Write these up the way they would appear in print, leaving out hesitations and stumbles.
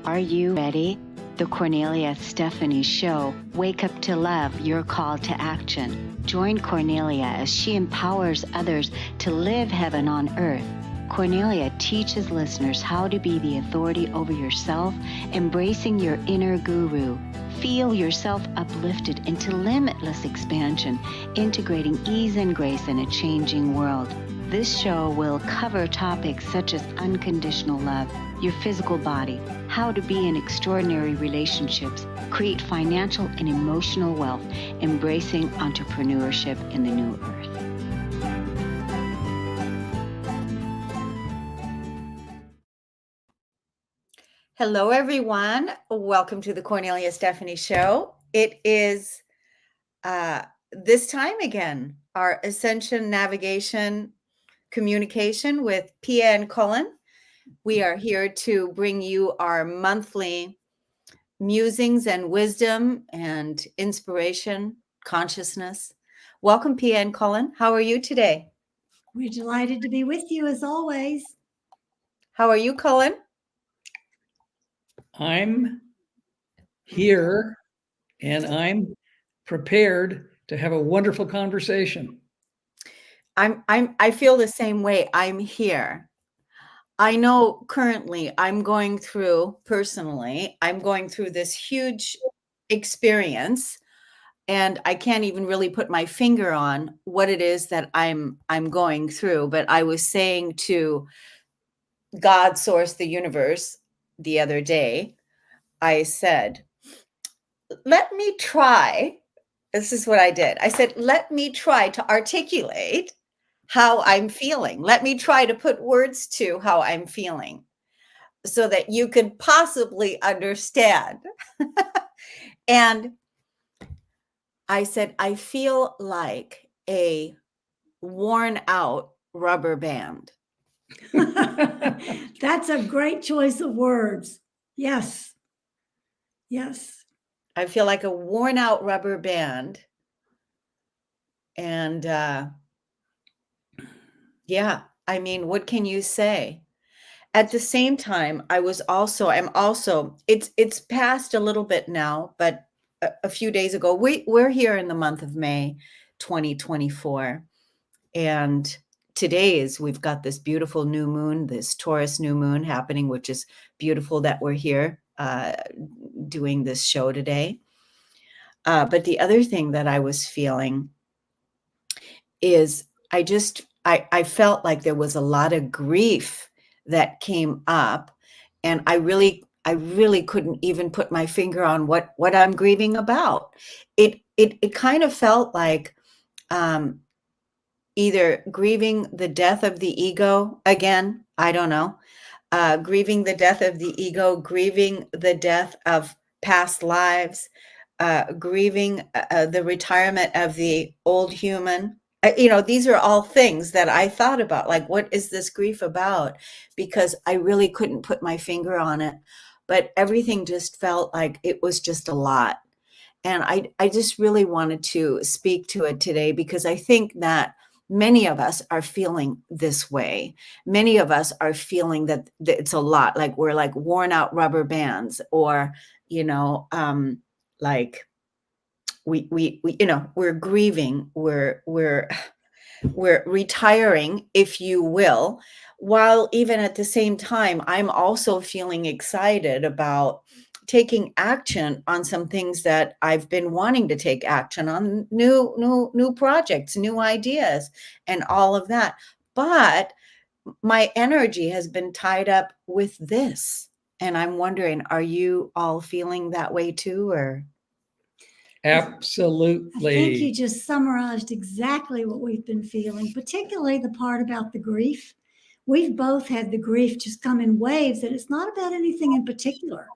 Are you ready? The Kornelia Stephanie Show, Wake Up to Love, Your Call to Action. Join Kornelia as she empowers others to live heaven on earth. Kornelia teaches listeners how to be the authority over yourself, embracing your inner guru. Feel yourself uplifted into limitless expansion, integrating ease and grace in a changing world. This show will cover topics such as unconditional love, your physical body, how to be in extraordinary relationships, create financial and emotional wealth, embracing entrepreneurship in the new earth. Hello, everyone. Welcome to the Kornelia Stephanie Show. It is this time again, our Ascension Navigation Communication with Pia and Cullen. We are here to bring you our monthly musings and wisdom and inspiration, consciousness. Welcome, Pia and Cullen. How are you today? We're delighted to be with you as always. How are you, Cullen? I'm here and I'm prepared to have a wonderful conversation. I feel the same way. I'm here. I know currently I'm going through this huge experience, and I can't even really put my finger on what it is that I'm going through. But I was saying to God, Source, the universe, the other day, I said, let me try. This is what I did. I said, let me try to articulate how I'm feeling. Let me try to put words to how I'm feeling so that you could possibly understand. And I said, I feel like a worn out rubber band. That's a great choice of words. Yes. Yes. I feel like a worn out rubber band. And yeah, I mean, what can you say? At the same time, it's passed a little bit now, but a few days ago, we're here in the month of May, 2024. And we've got this beautiful new moon, this Taurus new moon happening, which is beautiful that we're here doing this show today. But the other thing that I was feeling is I felt like there was a lot of grief that came up, and I really couldn't even put my finger on what I'm grieving about. It kind of felt like either grieving the death of the ego again, I don't know, grieving the death of the ego, grieving the death of past lives, grieving the retirement of the old human. These are all things that I thought about, like, what is this grief about? Because I really couldn't put my finger on it, but everything just felt like it was just a lot. And I just really wanted to speak to it today because I think that many of us are feeling this way. Many of us are feeling that it's a lot, like we're like worn out rubber bands, or, like we're grieving, we're retiring, if you will, while even at the same time, I'm also feeling excited about taking action on some things that I've been wanting to take action on, new projects, new ideas, and all of that. But my energy has been tied up with this. And I'm wondering, are you all feeling that way too, or? Absolutely. I think you just summarized exactly what we've been feeling, particularly the part about the grief. We've both had the grief just come in waves, and it's not about anything in particular.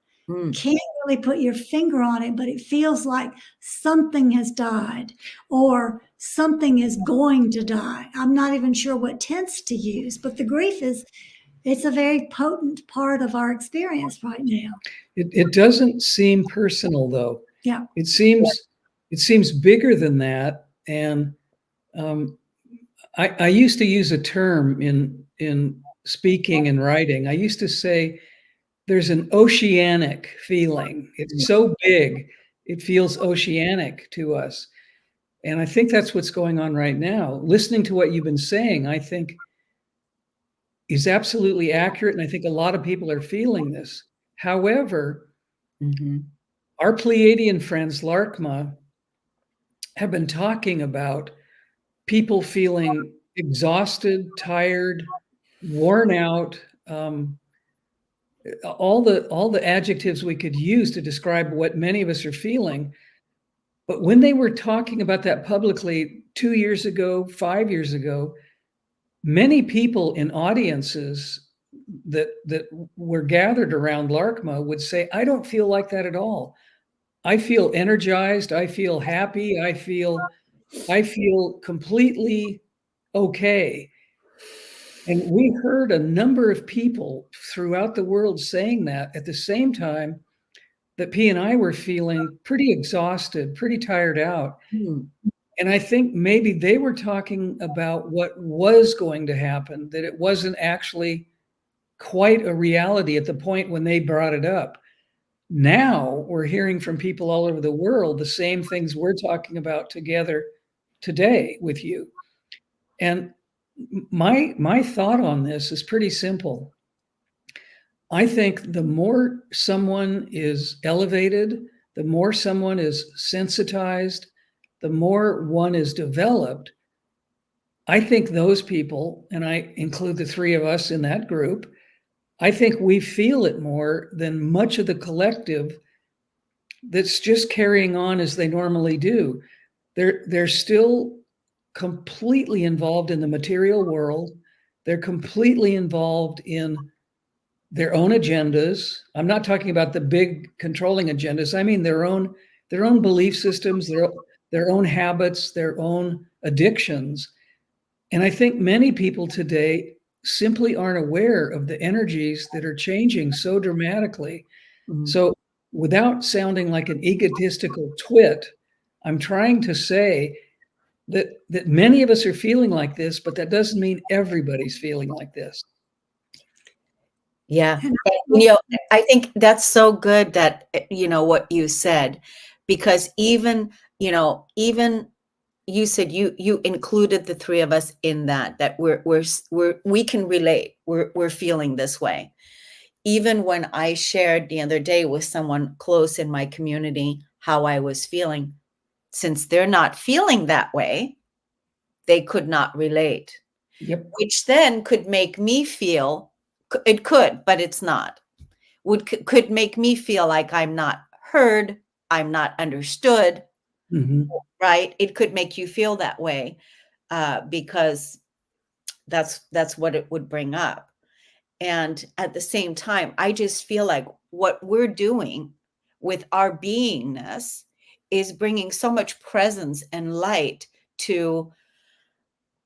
Can't really put your finger on it, but it feels like something has died or something is going to die. I'm not even sure what tense to use, but the grief it's a very potent part of our experience right now. It doesn't seem personal, though. Yeah. It seems bigger than that. And I used to use a term in speaking and writing. I used to say there's an oceanic feeling. It's so big, it feels oceanic to us. And I think that's what's going on right now. Listening to what you've been saying, I think is absolutely accurate. And I think a lot of people are feeling this. However, our Pleiadian friends, laarkmaa, have been talking about people feeling exhausted, tired, worn out, all the adjectives we could use to describe what many of us are feeling. But when they were talking about that publicly 2 years ago, 5 years ago, many people in audiences that were gathered around laarkmaa would say, I don't feel like that at all. I feel energized. I feel happy. I feel completely okay. And we heard a number of people throughout the world saying that at the same time that Pia and I were feeling pretty exhausted, pretty tired out. And I think maybe they were talking about what was going to happen, that it wasn't actually quite a reality at the point when they brought it up. Now we're hearing from people all over the world the same things we're talking about together today with you. And my thought on this is pretty simple. I think the more someone is elevated, the more someone is sensitized, the more one is developed. I think those people, and I include the three of us in that group, I think we feel it more than much of the collective that's just carrying on as they normally do. They're still completely involved in the material world. They're completely involved in their own agendas. I'm not talking about the big controlling agendas. I mean their own belief systems, their own habits, their own addictions. And I think many people today simply aren't aware of the energies that are changing so dramatically. So without sounding like an egotistical twit, I'm trying to say that many of us are feeling like this, but that doesn't mean everybody's feeling like this. Yeah. I think that's so good that, what you said, because even you said you included the three of us in that we can relate. We're feeling this way. Even when I shared the other day with someone close in my community how I was feeling, since they're not feeling that way, they could not relate. Yep. Which then could make me feel, it could, but it's not, could make me feel like I'm not heard, I'm not understood, right? It could make you feel that way because that's what it would bring up. And at the same time, I just feel like what we're doing with our beingness is bringing so much presence and light to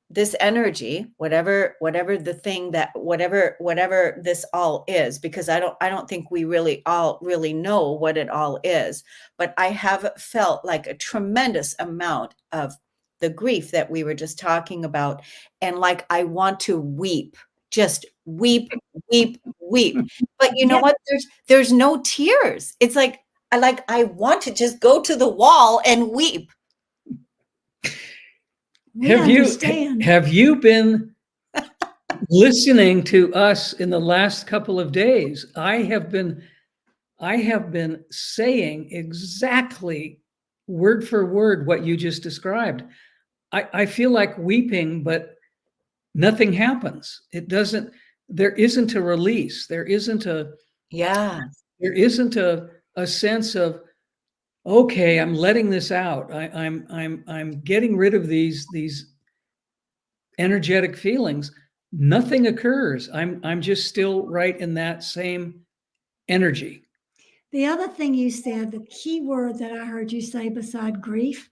this energy, whatever the thing that whatever this all is, because I don't think we all really know what it all is. But I have felt like a tremendous amount of the grief that we were just talking about, and like I want to weep, just weep. But you know what? There's no tears. It's like I want to just go to the wall and weep. Have you been listening to us in the last couple of days? I have been saying exactly word for word what you just described. I feel like weeping, but nothing happens. There isn't a release. There isn't a sense of, okay, I'm letting this out. I'm getting rid of these energetic feelings. Nothing occurs. I'm just still right in that same energy. The other thing you said, the key word that I heard you say beside grief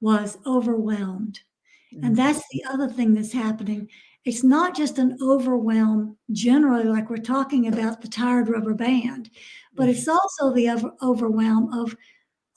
was overwhelmed. And that's the other thing that's happening. It's not just an overwhelm generally, like we're talking about the tired rubber band, but it's also the overwhelm of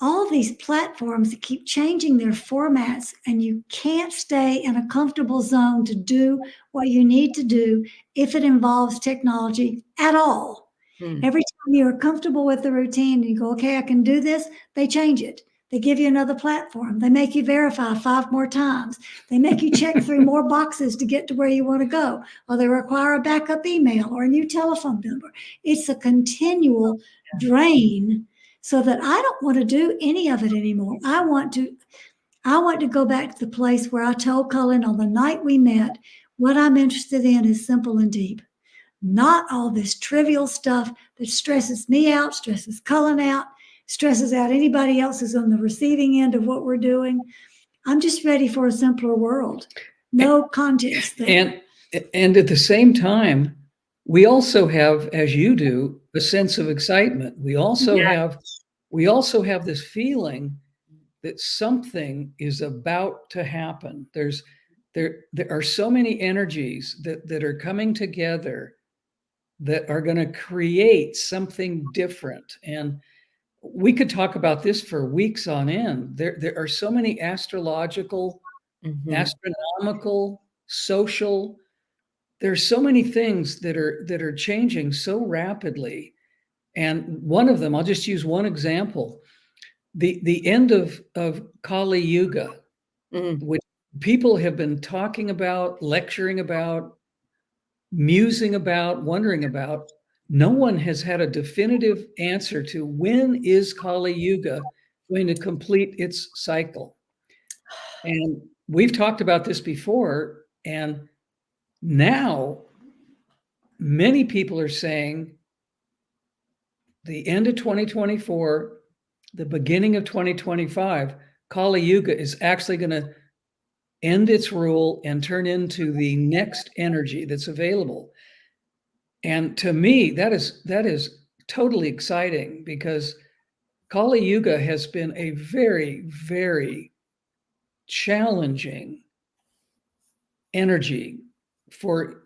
all these platforms that keep changing their formats, and you can't stay in a comfortable zone to do what you need to do if it involves technology at all. Every time you're comfortable with the routine and you go, okay, I can do this, they change it. They give you another platform. They make you verify 5 more times. They make you check 3 more boxes to get to where you want to go. Or they require a backup email or a new telephone number. It's a continual drain, so that I don't want to do any of it anymore. I want to go back to the place where I told Cullen on the night we met, what I'm interested in is simple and deep. Not all this trivial stuff that stresses me out, stresses Cullen out, stresses out anybody else who's on the receiving end of what we're doing. I'm just ready for a simpler world. No contest there. And at the same time, we also have, as you do, a sense of excitement. We also have this feeling that something is about to happen. There are so many energies that are coming together that are going to create something different. And we could talk about this for weeks on end. There are so many astrological, astronomical, social. There's so many things that are changing so rapidly. And one of them, I'll just use one example. The end of Kali Yuga, which people have been talking about, lecturing about, musing about, wondering about. No one has had a definitive answer to when is Kali Yuga going to complete its cycle. And we've talked about this before, and now many people are saying the end of 2024, the beginning of 2025, Kali Yuga is actually going to end its rule and turn into the next energy that's available. And to me, that is totally exciting, because Kali Yuga has been a very, very challenging energy for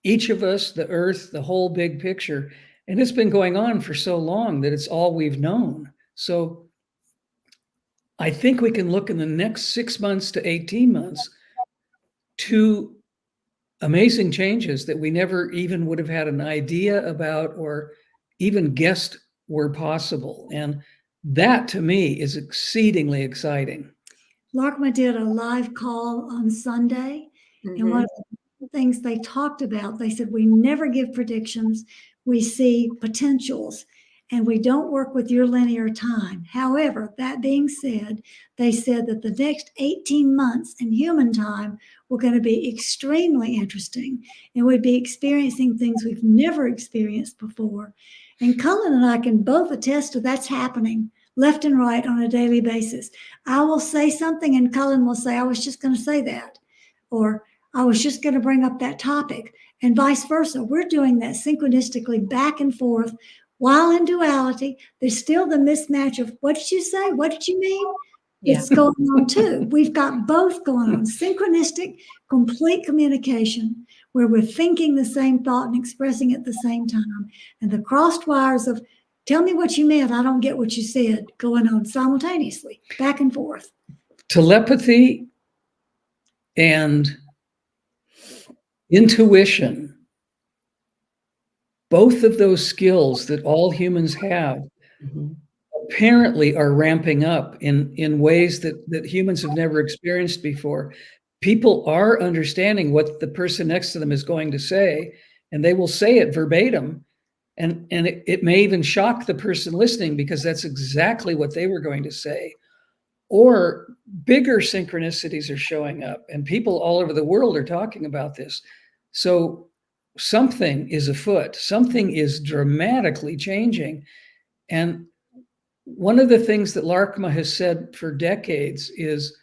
each of us, the earth, the whole big picture. And it's been going on for so long that it's all we've known. So I think we can look in the next 6 months to 18 months to amazing changes that we never even would have had an idea about or even guessed were possible. And that to me is exceedingly exciting. laarkmaa did a live call on Sunday, and one of the things they talked about, they said, we never give predictions. We see potentials, and we don't work with your linear time. However, that being said, they said that the next 18 months in human time were going to be extremely interesting, and we'd be experiencing things we've never experienced before. And Cullen and I can both attest to that's happening left and right on a daily basis. I will say something and Cullen will say, I was just going to say that, or I was just going to bring up that topic, and vice versa. We're doing that synchronistically back and forth. While in duality, there's still the mismatch of what did you say? What did you mean? It's going on too. We've got both going on. Synchronistic, complete communication, where we're thinking the same thought and expressing it at the same time. And the crossed wires of, tell me what you meant, I don't get what you said, going on simultaneously, back and forth. Telepathy and intuition, both of those skills that all humans have, apparently are ramping up in ways that humans have never experienced before. People are understanding what the person next to them is going to say, and they will say it verbatim. And it may even shock the person listening, because that's exactly what they were going to say. Or bigger synchronicities are showing up, and people all over the world are talking about this. So something is afoot. Something is dramatically changing. And one of the things that laarkmaa has said for decades is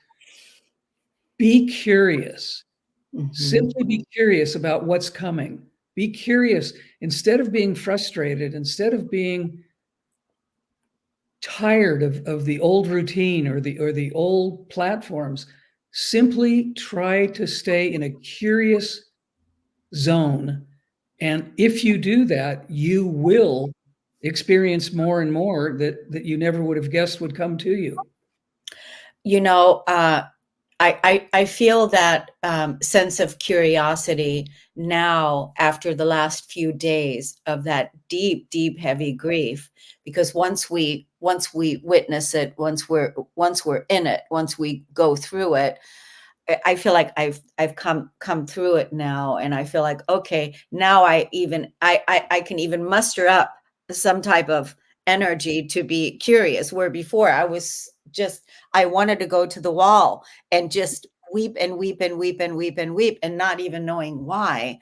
be curious. Simply be curious about what's coming. Be curious instead of being frustrated, instead of being tired of the old routine or the old platforms. Simply try to stay in a curious zone. And if you do that, you will experience more and more that you never would have guessed would come to you. You know, I feel that sense of curiosity now after the last few days of that deep, deep, heavy grief. Because once we witness it, once we're in it, once we go through it, I feel like I've come through it now, and I feel like, okay, now I can even muster up some type of energy to be curious, where before I was just, I wanted to go to the wall and just weep and weep and weep and weep and weep and not even knowing why.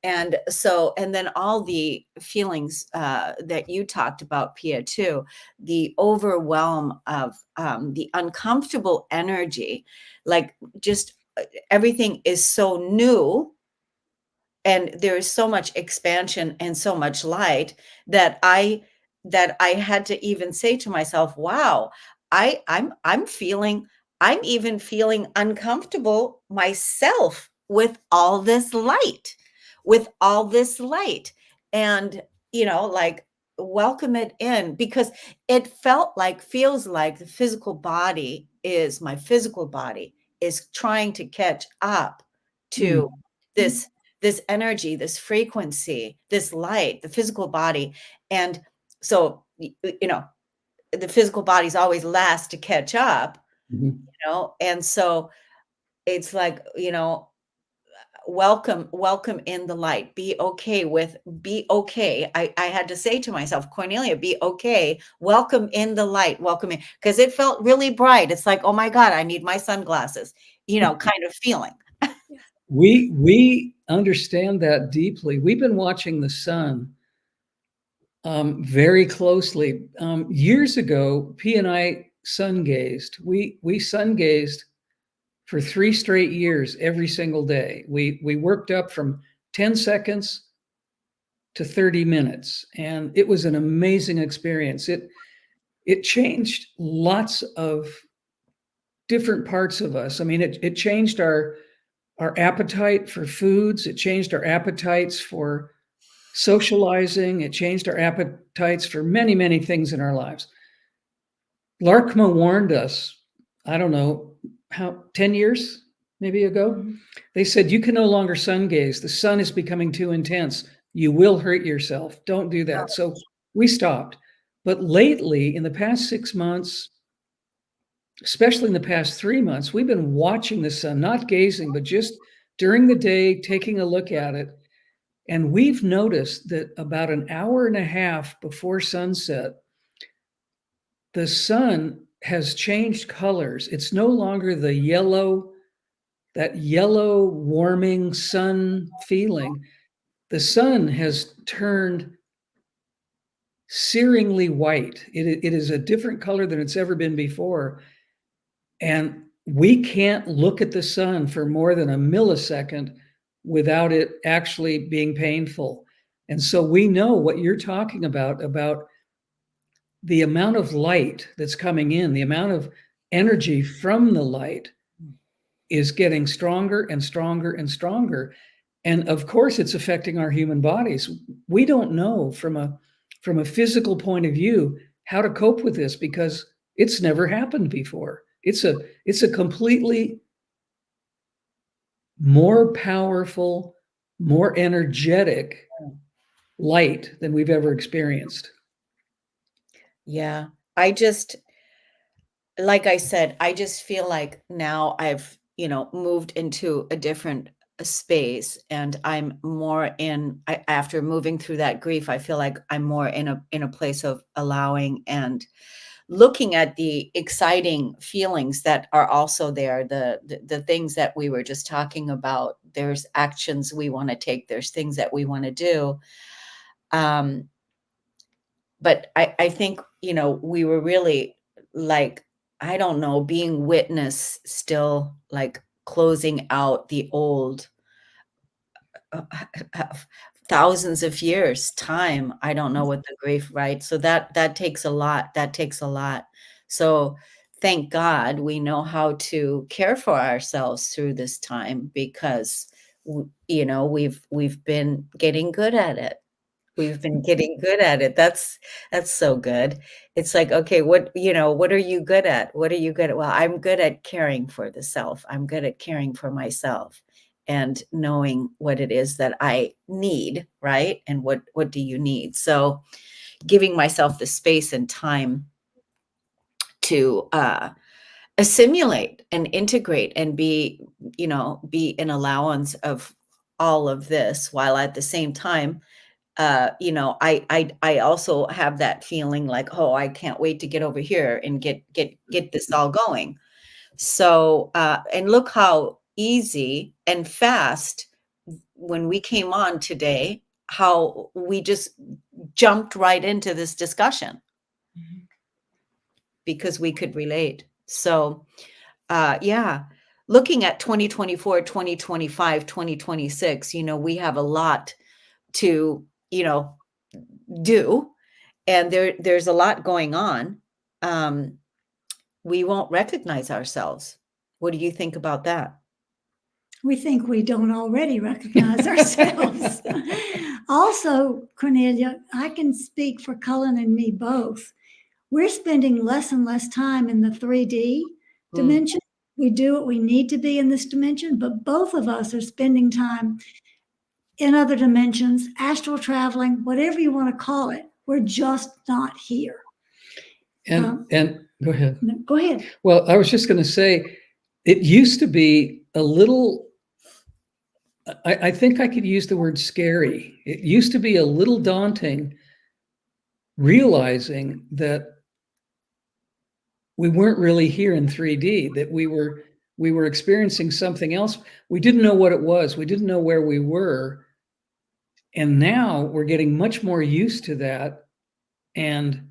And so, and then all the feelings that you talked about, Pia, too, the overwhelm of the uncomfortable energy, like just everything is so new, and there is so much expansion and so much light that I had to even say to myself, wow, I'm feeling, I'm even feeling uncomfortable myself with all this light, with all this light. And like, welcome it in, because it feels like the physical body is, my physical body is trying to catch up to this energy, this frequency, this light, the physical body. And so, the physical body's always last to catch up, and so it's like, welcome in the light. Be okay. I had to say to myself, Kornelia, be okay. Welcome in the light. Welcome in, because it felt really bright. It's like, oh my God, I need my sunglasses, kind of feeling. We understand that deeply. We've been watching the sun very closely. Years ago, P and I sun gazed. We sun gazed for 3 straight years, every single day. We worked up from 10 seconds to 30 minutes, and it was an amazing experience. It changed lots of different parts of us. I mean, it changed our appetite for foods. It changed our appetites for socializing. It changed our appetites for many, many things in our lives. Laarkmaa warned us, I don't know, 10 years maybe ago. They said, you can no longer sun gaze. The sun is becoming too intense. You will hurt yourself. Don't do that. So we stopped. But lately, in the past 6 months, especially in the past 3 months, we've been watching the sun, not gazing, but just during the day, taking a look at it. And we've noticed that about an hour and a half before sunset, the sun has changed colors. It's no longer that yellow warming sun feeling. The sun has turned searingly white. It is a different color than it's ever been before. And we can't look at the sun for more than a millisecond without it actually being painful. And so we know what you're talking about the amount of light that's coming in, the amount of energy from the light is getting stronger and stronger and stronger. And of course, it's affecting our human bodies. We don't know from a physical point of view how to cope with this, because it's never happened before. It's a completely more powerful, more energetic light than we've ever experienced. Yeah. Like I said, I just feel like now I've, moved into a different space, and I'm more after moving through that grief, I feel like I'm more in a place of allowing and looking at the exciting feelings that are also there, the things that we were just talking about. There's actions we want to take, there's things that we want to do. But I think, we were really, like, I don't know, being witness still, like closing out the old uh, thousands of years time. I don't know what the grief, right? So that takes a lot. That takes a lot. So thank God we know how to care for ourselves through this time, because we've been getting good at it. We've been getting good at it. That's so good. It's like, okay, what are you good at? What are you good at? Well, I'm good at caring for the self. I'm good at caring for myself and knowing what it is that I need, right? And what do you need? So giving myself the space and time to assimilate and integrate and be an allowance of all of this, while at the same time, I also have that feeling like, oh, I can't wait to get over here and get this all going. So, and look how easy and fast when we came on today, how we just jumped right into this discussion because we could relate. So, yeah, looking at 2024, 2025, 2026, we have a lot to, do, and there's a lot going on. We won't recognize ourselves. What do you think about that? We think we don't already recognize ourselves. Also, Kornelia, I can speak for Cullen and me both. We're spending less and less time in the 3D dimension. We do what we need to be in this dimension, but both of us are spending time in other dimensions, astral traveling, whatever you want to call it. We're just not here. And go ahead. Go ahead. Well, I was just going to say, it used to be a little, I think I could use the word scary. It used to be a little daunting realizing that we weren't really here in 3D, that we were experiencing something else. We didn't know what it was. We didn't know where we were. And now we're getting much more used to that. And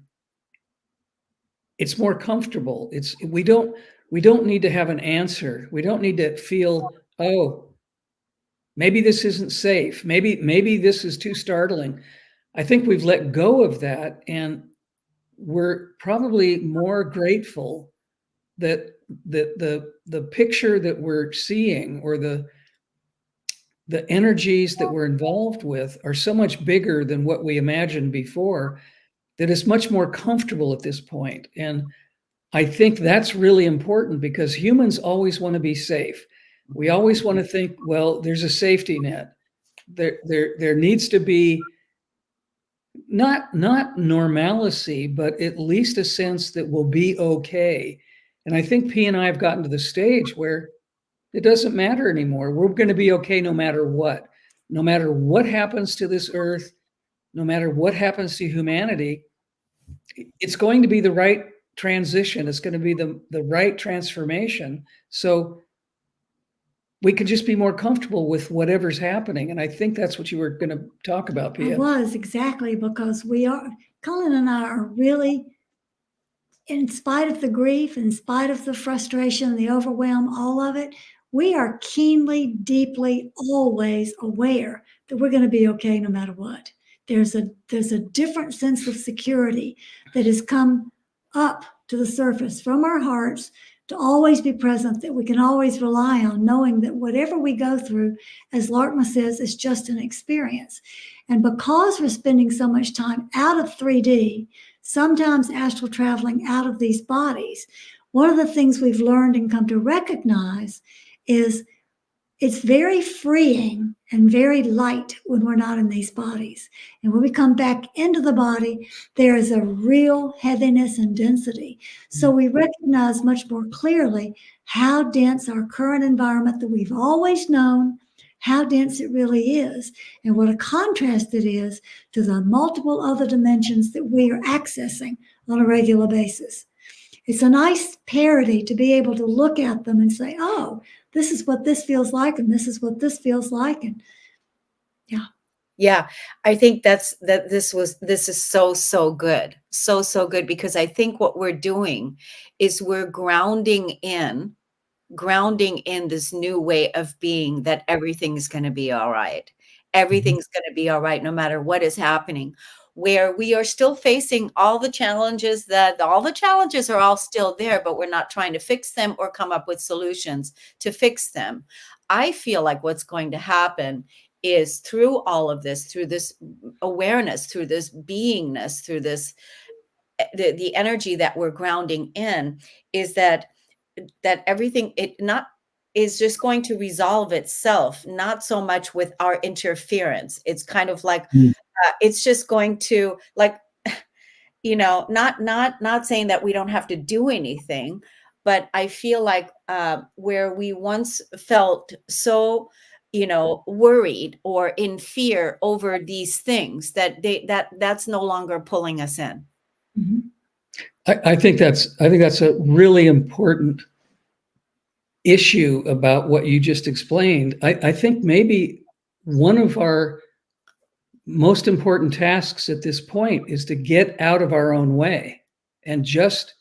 it's more comfortable. We don't need to have an answer. We don't need to feel, oh, maybe this isn't safe. Maybe this is too startling. I think we've let go of that, and we're probably more grateful that the picture that we're seeing, or the energies that we're involved with, are so much bigger than what we imagined before, that it's much more comfortable at this point. And I think that's really important, because humans always want to be safe. We always want to think, well, there's a safety net. There needs to be not normalcy, but at least a sense that we'll be okay. And I think P and I have gotten to the stage where it doesn't matter anymore. We're going to be okay no matter what. No matter what happens to this earth, no matter what happens to humanity, it's going to be the right transition. It's going to be the right transformation. So we can just be more comfortable with whatever's happening. And I think that's what you were going to talk about, Pia. It was, exactly, because Cullen and I are really, in spite of the grief, in spite of the frustration, the overwhelm, all of it, we are keenly, deeply, always aware that we're going to be okay no matter what. There's a different sense of security that has come up to the surface from our hearts, to always be present, that we can always rely on, knowing that whatever we go through, as laarkmaa says, is just an experience. And because we're spending so much time out of 3D, sometimes astral traveling out of these bodies, one of the things we've learned and come to recognize is it's very freeing and very light when we're not in these bodies. And when we come back into the body, there is a real heaviness and density. So we recognize much more clearly how dense our current environment that we've always known, how dense it really is, and what a contrast it is to the multiple other dimensions that we are accessing on a regular basis. It's a nice parody to be able to look at them and say, oh, this is what this feels like, and this is what this feels like. And yeah, I think this is so good. So good, because I think what we're doing is we're grounding in this new way of being, that everything's going to be all right. Everything's going to be all right no matter what is happening. Where we are still facing all the challenges, are all still there, but we're not trying to fix them or come up with solutions to fix them. I feel like what's going to happen is through all of this, through this awareness, through this beingness, through this, the energy that we're grounding in, is that everything is just going to resolve itself, not so much with our interference. It's kind of like, it's just going to, like, not saying that we don't have to do anything, but I feel like where we once felt so, worried or in fear over these things, that's no longer pulling us in. Mm-hmm. I think that's a really important issue about what you just explained. I think maybe one of our most important tasks at this point is to get out of our own way and just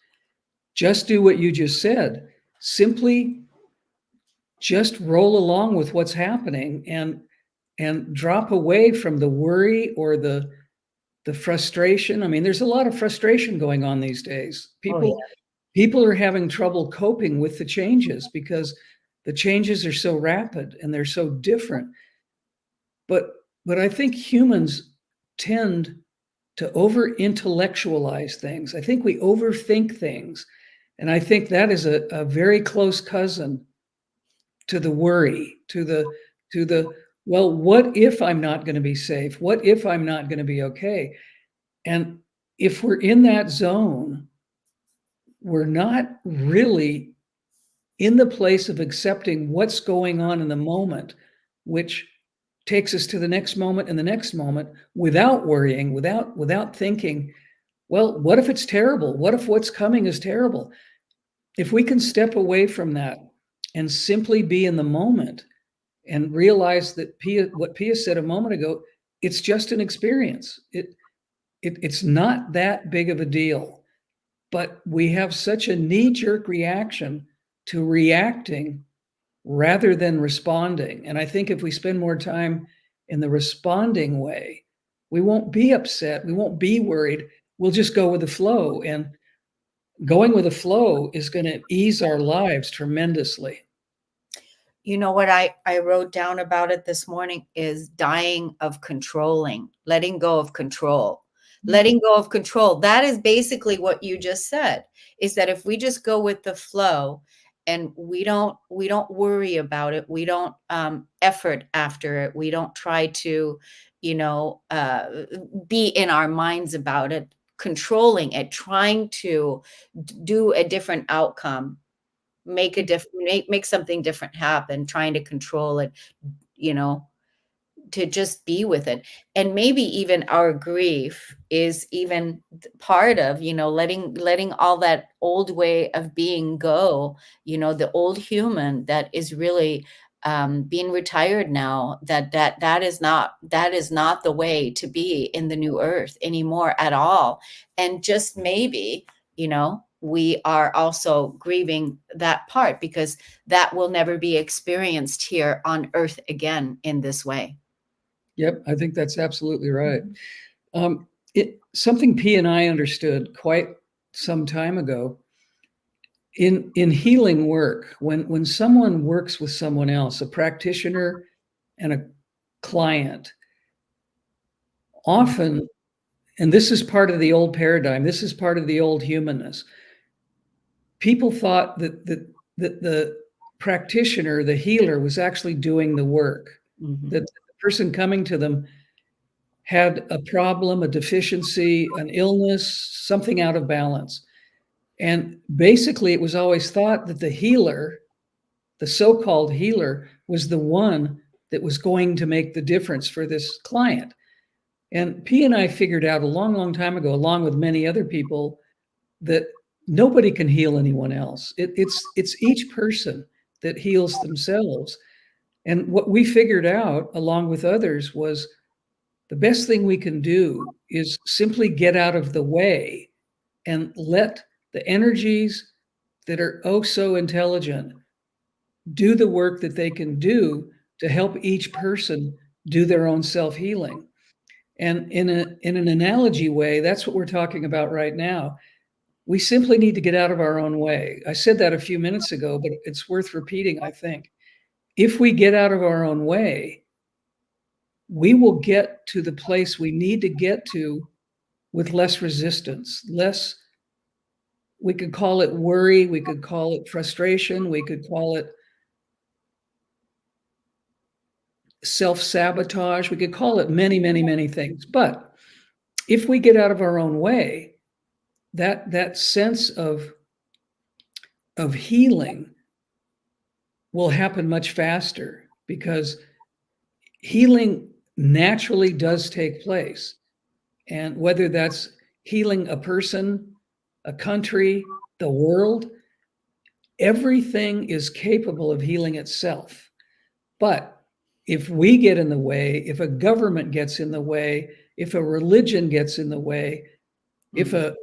do what you just said. Simply just roll along with what's happening and drop away from the worry or the frustration. I mean, there's a lot of frustration going on these days. People are having trouble coping with the changes because the changes are so rapid and they're so different. But I think humans tend to over-intellectualize things. I think we overthink things. And I think that is a very close cousin to the worry, to the, well, what if I'm not going to be safe? What if I'm not going to be okay? And if we're in that zone, we're not really in the place of accepting what's going on in the moment, which takes us to the next moment and the next moment without worrying, without thinking, well, what if it's terrible? What if what's coming is terrible? If we can step away from that and simply be in the moment and realize that what Pia said a moment ago, it's just an experience. It's not that big of a deal. But we have such a knee-jerk reaction to reacting rather than responding. And I think if we spend more time in the responding way, we won't be upset. We won't be worried. We'll just go with the flow. And going with the flow is going to ease our lives tremendously. You know what I wrote down about it this morning is dying of controlling, letting go of control. Letting go of control. That is basically what you just said, is that if we just go with the flow and we don't worry about it, we don't effort after it, we don't try to, be in our minds about it, controlling it, trying to do a different outcome, make something different happen, trying to control it, to just be with it. And maybe even our grief is even part of, letting all that old way of being go, the old human that is really being retired now, that is not the way to be in the new earth anymore at all. And just maybe, we are also grieving that part because that will never be experienced here on earth again in this way. Yep, I think that's absolutely right. Something P and I understood quite some time ago in healing work, when someone works with someone else, a practitioner and a client, often, and this is part of the old paradigm, this is part of the old humanness, people thought that the practitioner, the healer, was actually doing the work, that the person coming to them had a problem, a deficiency, an illness, something out of balance. And basically, it was always thought that the healer, the so-called healer, was the one that was going to make the difference for this client. And P and I figured out a long, long time ago, along with many other people, that nobody can heal anyone else. It's each person that heals themselves. And what we figured out, along with others, was the best thing we can do is simply get out of the way and let the energies that are oh so intelligent do the work that they can do to help each person do their own self-healing. And in an analogy way, that's what we're talking about right now. We simply need to get out of our own way. I said that a few minutes ago, but it's worth repeating, I think. If we get out of our own way, we will get to the place we need to get to with less resistance, less, we could call it worry, we could call it frustration, we could call it self-sabotage, we could call it many, many, many things. But if we get out of our own way, that sense of healing will happen much faster, because healing naturally does take place. And whether that's healing a person, a country, the world, everything is capable of healing itself. But if we get in the way, if a government gets in the way, if a religion gets in the way, if a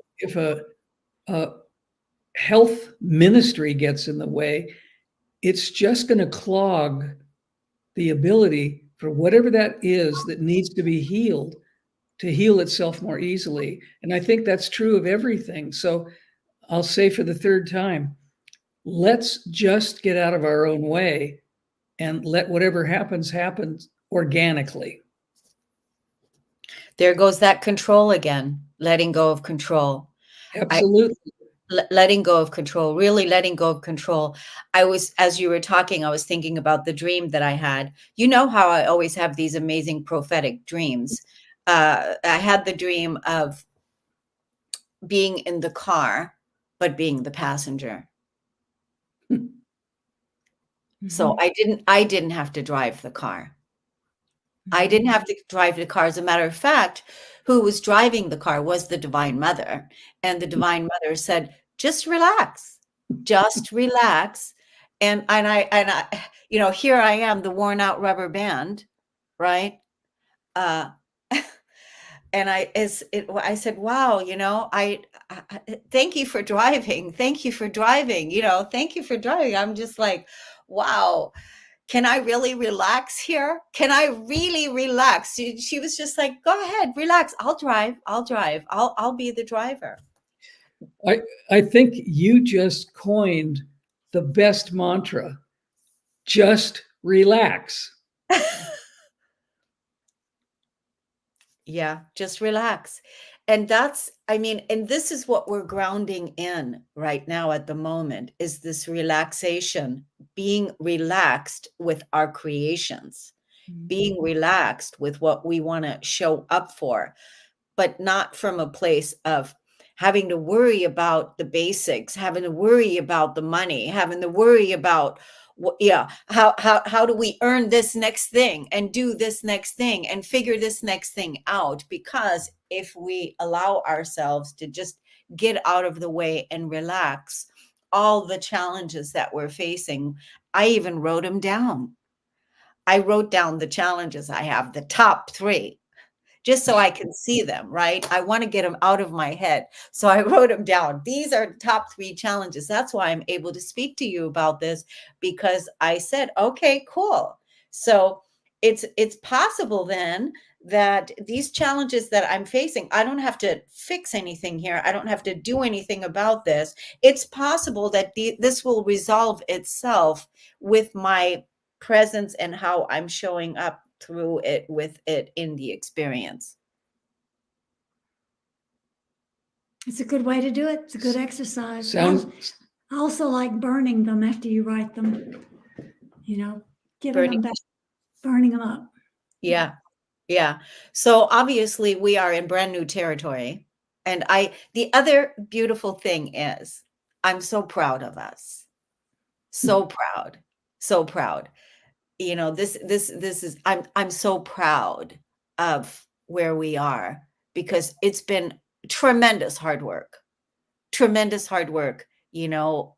health ministry gets in the way, it's just going to clog the ability for whatever that is that needs to be healed to heal itself more easily. And I think that's true of everything. So I'll say for the third time, let's just get out of our own way and let whatever happens happen organically. There goes that control again, letting go of control. Absolutely. Letting go of control, really letting go of control. As you were talking, I was thinking about the dream that I had. You know how I always have these amazing prophetic dreams. I had the dream of being in the car, but being the passenger. So I didn't have to drive the car. I didn't have to drive the car. As a matter of fact, who was driving the car was the Divine Mother. And the Divine Mother said, just relax, just relax. And I, here I am, the worn out rubber band, right? And I said, wow, I thank you for driving. Thank you for driving, thank you for driving. I'm just like, wow. Can I really relax here? Can I really relax? She was just like, go ahead, relax. I'll drive. I'll be the driver. I think you just coined the best mantra. Just relax. Yeah, just relax. And and this is what we're grounding in right now at the moment, is this relaxation, being relaxed with our creations, being relaxed with what we want to show up for, but not from a place of having to worry about the basics, having to worry about the money, having to worry about how do we earn this next thing and do this next thing and figure this next thing out. Because if we allow ourselves to just get out of the way and relax, all the challenges that we're facing, I even wrote them down. I wrote down the challenges I have, the top 3, just so I can see them, right? I want to get them out of my head. So I wrote them down. These are the top 3 challenges. That's why I'm able to speak to you about this, because I said, okay, cool. So it's possible then that these challenges that I'm facing, I don't have to fix anything here. I don't have to do anything about this. It's possible that this will resolve itself with my presence and how I'm showing up through it, with it in the experience. It's a good way to do it. It's a good exercise. Sounds. I also like burning them after you write them, giving them back, burning them up. Yeah. So obviously we are in brand new territory. And the other beautiful thing is, I'm so proud of us. So proud. So proud. This is, I'm so proud of where we are, because it's been tremendous hard work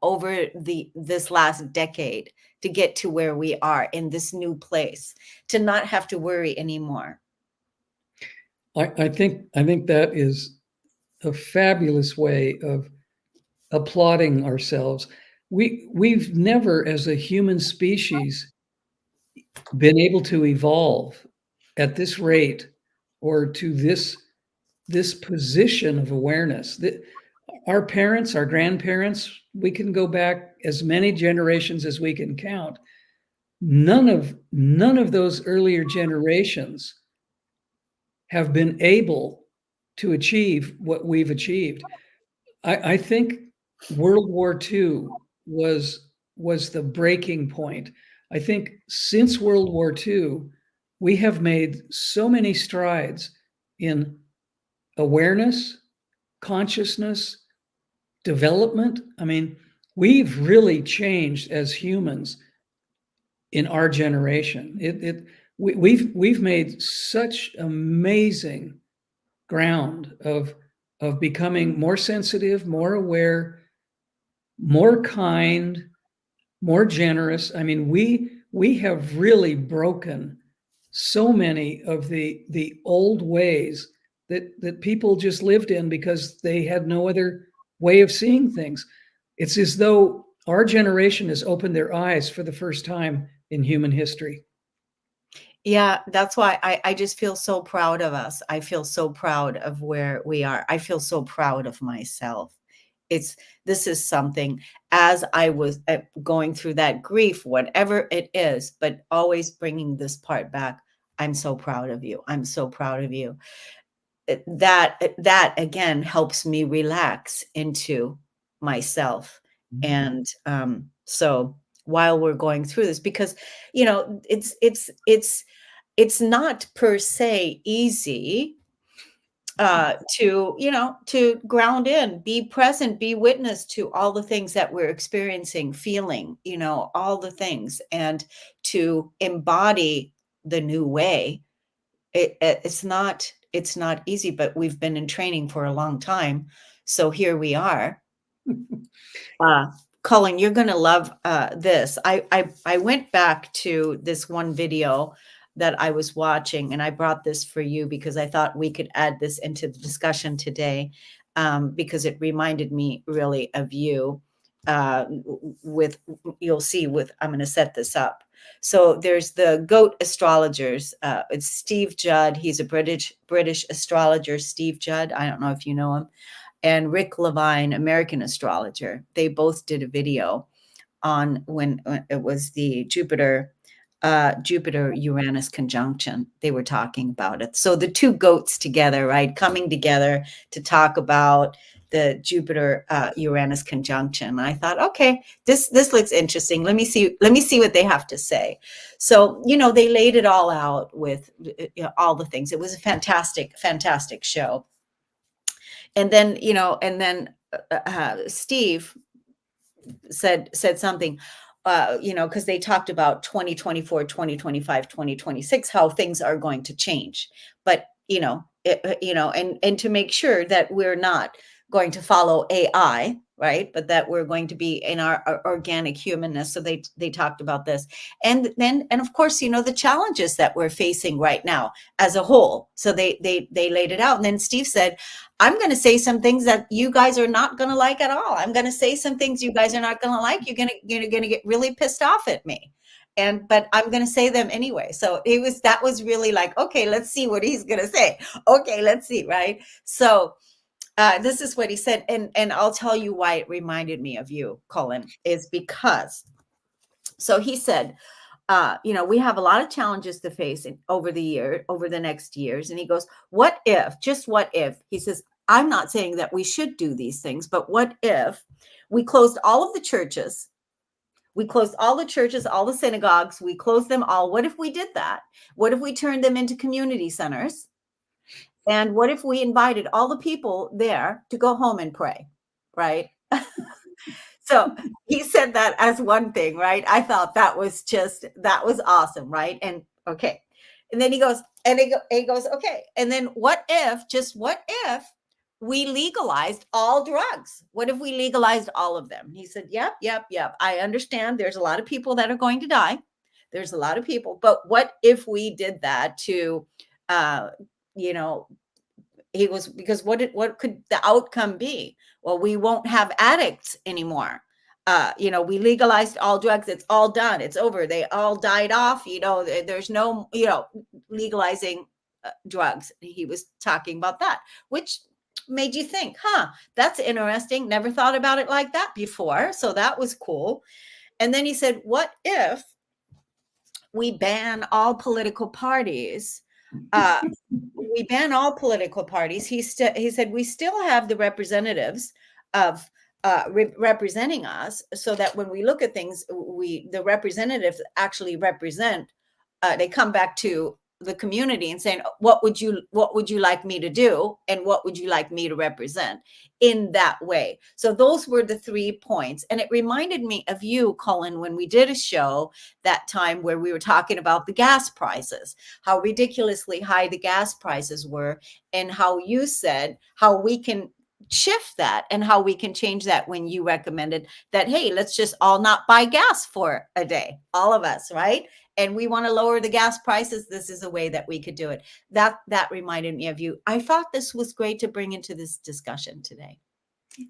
over this last decade to get to where we are in this new place, to not have to worry anymore. I think that is a fabulous way of applauding ourselves. We've never, as a human species, been able to evolve at this rate, or to this position of awareness. That our parents, our grandparents, we can go back as many generations as we can count. None of those earlier generations have been able to achieve what we've achieved. I think World War II was the breaking point. I think since World War II, we have made so many strides in awareness, consciousness, development. I mean, we've really changed as humans in our generation. We've made such amazing ground of becoming more sensitive, more aware, more kind, more generous. I mean, we have really broken so many of the old ways that people just lived in because they had no other way of seeing things. It's as though our generation has opened their eyes for the first time in human history. Yeah, that's why I just feel so proud of us. I feel so proud of where we are. I feel so proud of myself. This is something, as I was going through that grief, whatever it is, but always bringing this part back. I'm so proud of you. I'm so proud of you. That again helps me relax into myself. And so while we're going through this, because it's not per se easy to ground in, be present, be witness to all the things that we're experiencing, feeling, all the things, and to embody the new way. It's not easy, but we've been in training for a long time. So here we are. Cullen, you're going to love this. I went back to this one video that I was watching, and I brought this for you because I thought we could add this into the discussion today, because it reminded me really of you. You'll see I'm going to set this up. So there's the GOAT astrologers. It's Steve Judd. He's a British astrologer, Steve Judd. I don't know if you know him. And Rick Levine, American astrologer. They both did a video on when it was the Jupiter-Uranus conjunction. They were talking about it. So the two goats together, right, coming together to talk about the Jupiter-Uranus conjunction. I thought, okay, this looks interesting. Let me see what they have to say. So, they laid it all out with all the things. It was a fantastic show. And then, Steve said something, because they talked about 2024, 2025, 2026, how things are going to change. But, and to make sure that we're not going to follow AI, right? But that we're going to be in our organic humanness. So they talked about this. And of course, the challenges that we're facing right now as a whole. So they laid it out. And then Steve said, I'm going to say some things that you guys are not going to like at all. I'm going to say some things you guys are not going to like. You're going to get really pissed off at me. But I'm going to say them anyway. So that was really like, okay, let's see what he's going to say. Okay, let's see. Right. So this is what he said. And I'll tell you why it reminded me of you, Cullen, is because, so he said, we have a lot of challenges to face over the next years. And he goes, what if, he says, I'm not saying that we should do these things, but what if we closed all of the churches? We closed all the churches, all the synagogues. We closed them all. What if we did that? What if we turned them into community centers? And what if we invited all the people there to go home and pray, right? So he said that as one thing, right? I thought that was awesome, right? And okay. And then he goes, okay. And then what if we legalized all drugs? What if we legalized all of them? He said, yep. I understand there's a lot of people that are going to die. There's a lot of people, but what if we did that to, he goes, because what could the outcome be? Well, we won't have addicts anymore. We legalized all drugs. It's all done. It's over. They all died off. There's no, legalizing drugs. He was talking about that, which made you think, that's interesting. Never thought about it like that before. So that was cool. And then he said, what if we ban all political parties we ban all political parties. He said we still have the representatives of representing us, so that when we look at things, the representatives actually represent. They come back to the community and saying, what would you like me to do, and what would you like me to represent in that way? So those were the 3 points. And it reminded me of you, Cullen, when we did a show that time where we were talking about the gas prices, how ridiculously high the gas prices were, and how you said how we can shift that and how we can change that, when you recommended that, hey, let's just all not buy gas for a day, all of us, right? And we want to lower the gas prices. This is a way that we could do it. That reminded me of you. I thought this was great to bring into this discussion today.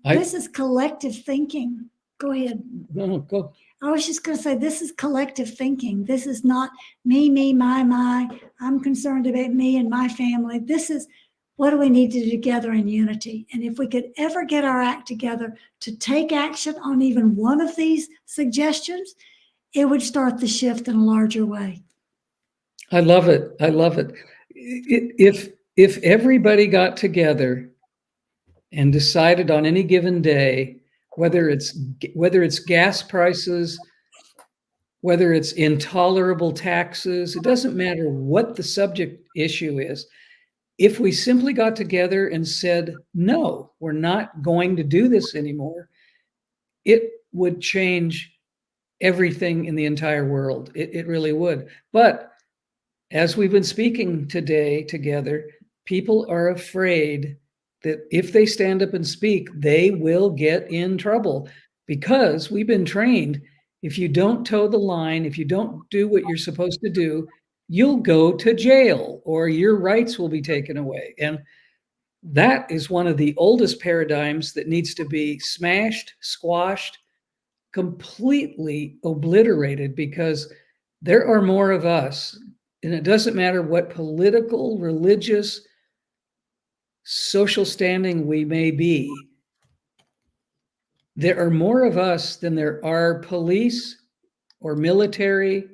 This is collective thinking. Go ahead. No, go. I was just going to say, this is collective thinking. This is not me, my. I'm concerned about me and my family. This is, what do we need to do together in unity? And if we could ever get our act together to take action on even one of these suggestions, it would start the shift in a larger way. I love it. I love it. If everybody got together and decided on any given day, whether it's gas prices, whether it's intolerable taxes, it doesn't matter what the subject issue is. If we simply got together and said, no, we're not going to do this anymore, it would change everything in the entire world. It really would. But as we've been speaking today together, people are afraid that if they stand up and speak, they will get in trouble, because we've been trained, if you don't toe the line, if you don't do what you're supposed to do, you'll go to jail or your rights will be taken away. And that is one of the oldest paradigms that needs to be smashed, squashed, completely obliterated, because there are more of us, and it doesn't matter what political, religious, social standing we may be. There are more of us than there are police or military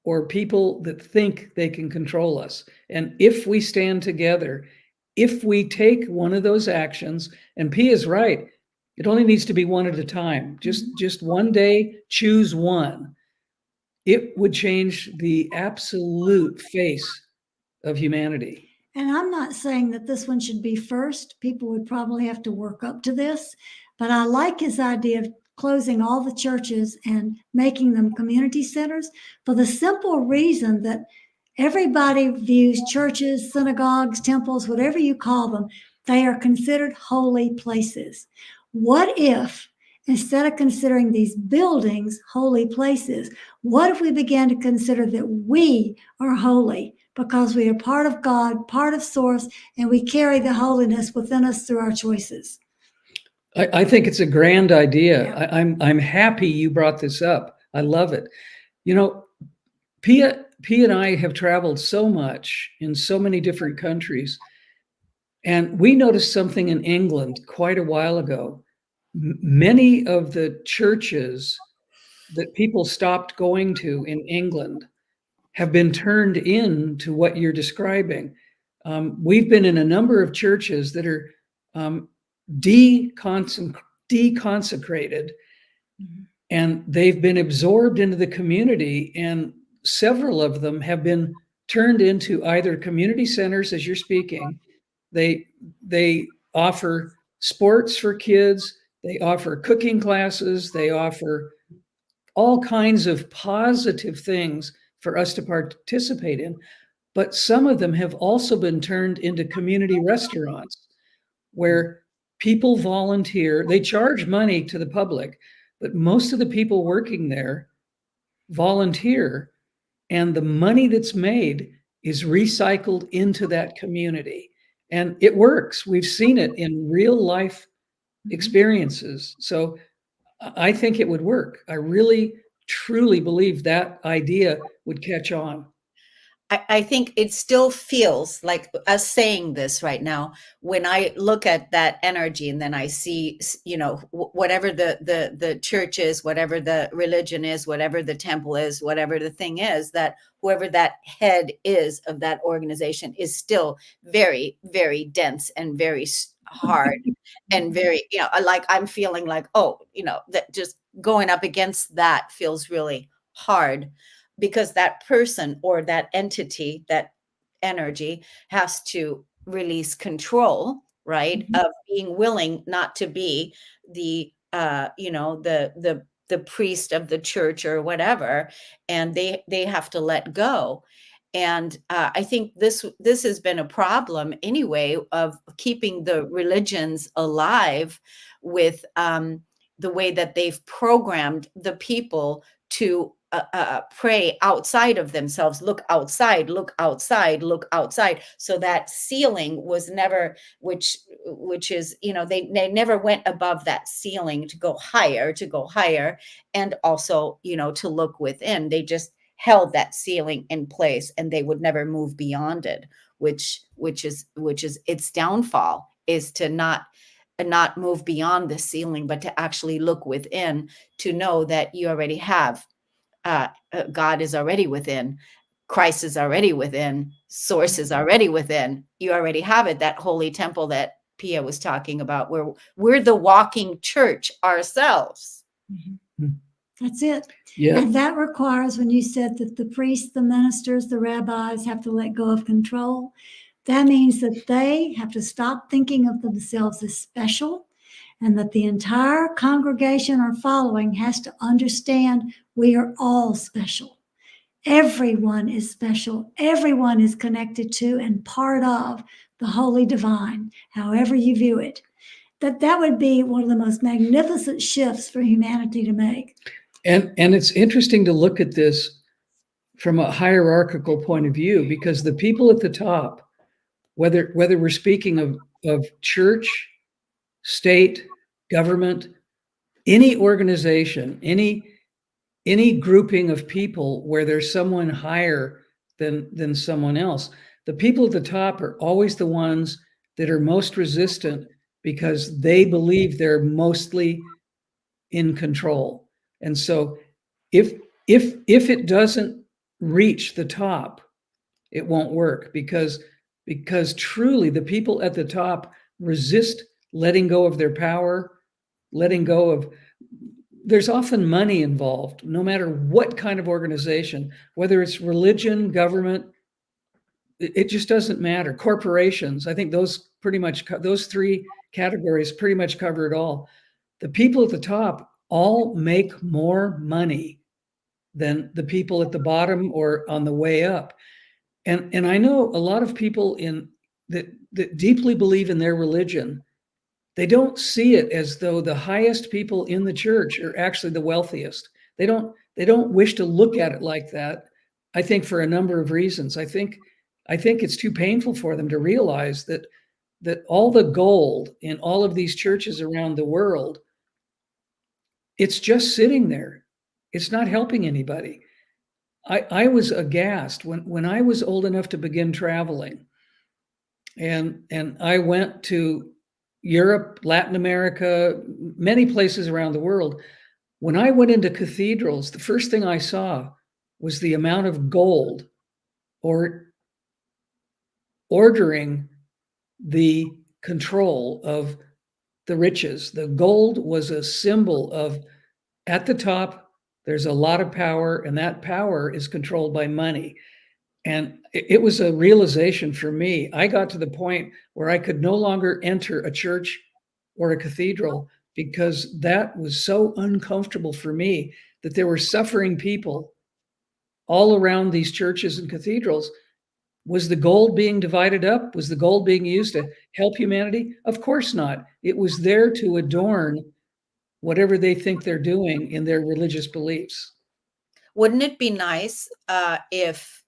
or people that think they can control us. And if we stand together, if we take one of those actions, and Pia is right, it only needs to be one at a time. Just one day, choose one. It would change the absolute face of humanity. And I'm not saying that this one should be first. People would probably have to work up to this. But I like his idea of closing all the churches and making them community centers, for the simple reason that everybody views churches, synagogues, temples, whatever you call them, they are considered holy places. What if, instead of considering these buildings holy places, what if we began to consider that we are holy because we are part of God, part of Source, and we carry the holiness within us through our choices? I think it's a grand idea. Yeah. I'm happy you brought this up. I love it. You know, Pia and I have traveled so much in so many different countries, and we noticed something in England quite a while ago. Many of the churches that people stopped going to in England have been turned into what you're describing. We've been in a number of churches that are deconsecrated, and they've been absorbed into the community, and several of them have been turned into either community centers, as you're speaking. They offer sports for kids, they offer cooking classes, they offer all kinds of positive things for us to participate in. But some of them have also been turned into community restaurants where people volunteer. They charge money to the public, but most of the people working there volunteer, and the money that's made is recycled into that community. And it works. We've seen it in real life experiences. So I think it would work. I really, truly believe that idea would catch on. I think it still feels like us saying this right now, when I look at that energy and then I see, you know, whatever the church is, whatever the religion is, whatever the temple is, whatever the thing is, that whoever that head is of that organization is still very, very dense and very hard and very, you know, like I'm feeling like, oh, you know, that just going up against that feels really hard, because that person or that entity, that energy, has to release control, right? Mhm. Of being willing not to be the you know, the priest of the church or whatever, and they have to let go. And I think this has been a problem anyway, of keeping the religions alive, with the way that they've programmed the people to pray outside of themselves, look outside, look outside, look outside. So that ceiling was never, which is, you know, they never went above that ceiling to go higher, and also, you know, to look within. They just held that ceiling in place, and they would never move beyond it, which is its downfall, is to not move beyond the ceiling, but to actually look within, to know that you already have God is already within, Christ is already within, source is already within. You already have it, that holy temple that Pia was talking about, where we're the walking church ourselves. Mhm. That's it. Yeah. And that requires, when you said that the priests, the ministers, the rabbis have to let go of control, that means that they have to stop thinking of themselves as special, and that the entire congregation or following has to understand we are all special. Everyone is special. Everyone is connected to and part of the holy divine, however you view it. That would be one of the most magnificent shifts for humanity to make. And it's interesting to look at this from a hierarchical point of view, because the people at the top, whether we're speaking of church, state, government, any organization, any grouping of people where there's someone higher than someone else, the people at the top are always the ones that are most resistant, because they believe they're mostly in control. And so if it doesn't reach the top, it won't work, because truly the people at the top resist letting go of their power, letting go of, there's often money involved, no matter what kind of organization, whether it's religion, government, it just doesn't matter. Corporations, I think those pretty much, those three categories pretty much cover it all. The people at the top all make more money than the people at the bottom or on the way up. And I know a lot of people that deeply believe in their religion. They don't see it as though the highest people in the church are actually the wealthiest. They don't wish to look at it like that. I think for a number of reasons. I think it's too painful for them to realize that all the gold in all of these churches around the world, it's just sitting there. It's not helping anybody. I was aghast when I was old enough to begin traveling, and I went to Europe, Latin America, many places around the world. When I went into cathedrals, the first thing I saw was the amount of gold, or ordering the control of the riches. The gold was a symbol of, at the top, there's a lot of power, and that power is controlled by money. And it was a realization for me. I got to the point where I could no longer enter a church or a cathedral, because that was so uncomfortable for me, that there were suffering people all around these churches and cathedrals. Was the gold being divided up? Was the gold being used to help humanity? Of course not. It was there to adorn whatever they think they're doing in their religious beliefs. Wouldn't it be nice if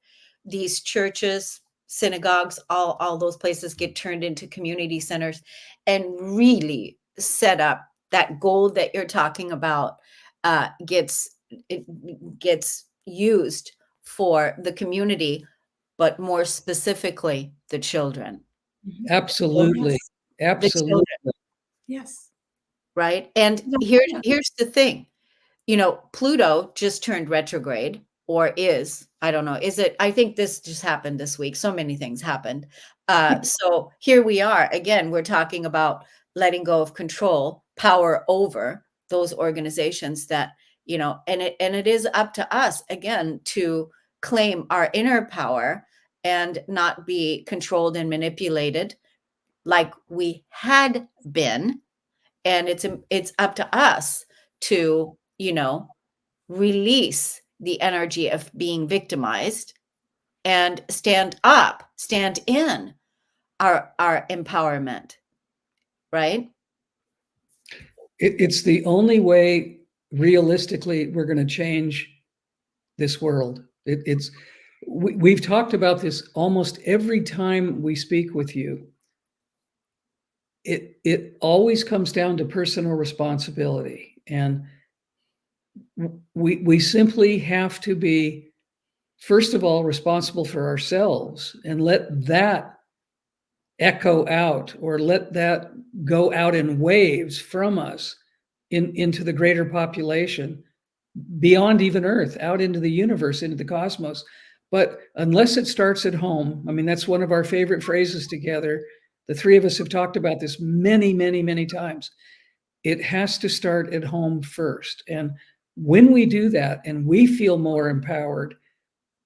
these churches, synagogues, all those places get turned into community centers, and really set up that gold that you're talking about, gets used for the community, but more specifically, the children. Absolutely. Yes. The children. Absolutely. Yes. Right. And here's the thing. You know, Pluto just turned retrograde, or is, I don't know, is it? I think this just happened this week. So many things happened. So here we are again, we're talking about letting go of control, power over those organizations that, you know, and it is up to us again to claim our inner power and not be controlled and manipulated like we had been. And it's up to us to, you know, release the energy of being victimized and stand up, stand in our empowerment, right? It's the only way realistically we're going to change this world. We've talked about this almost every time we speak with you. It always comes down to personal responsibility, and we simply have to be, first of all, responsible for ourselves and let that echo out, or let that go out in waves from us into the greater population, beyond even Earth, out into the universe, into the cosmos. But unless it starts at home, I mean, that's one of our favorite phrases together. The three of us have talked about this many, many, many times. It has to start at home first. And when we do that and we feel more empowered,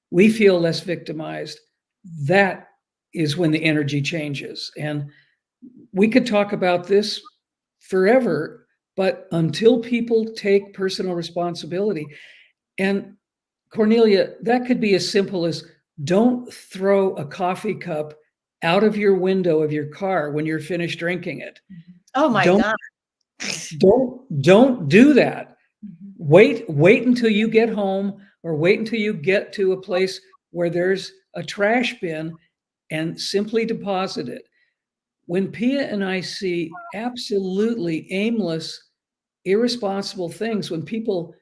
we feel less victimized, that is when the energy changes. And we could talk about this forever, but until people take personal responsibility, and Kornelia, that could be as simple as don't throw a coffee cup out of your window of your car when you're finished drinking it. Oh my Don't, God. don't do that. Wait until you get home, or wait until you get to a place where there's a trash bin, and simply deposit it. When Pia and I see absolutely aimless, irresponsible things, when people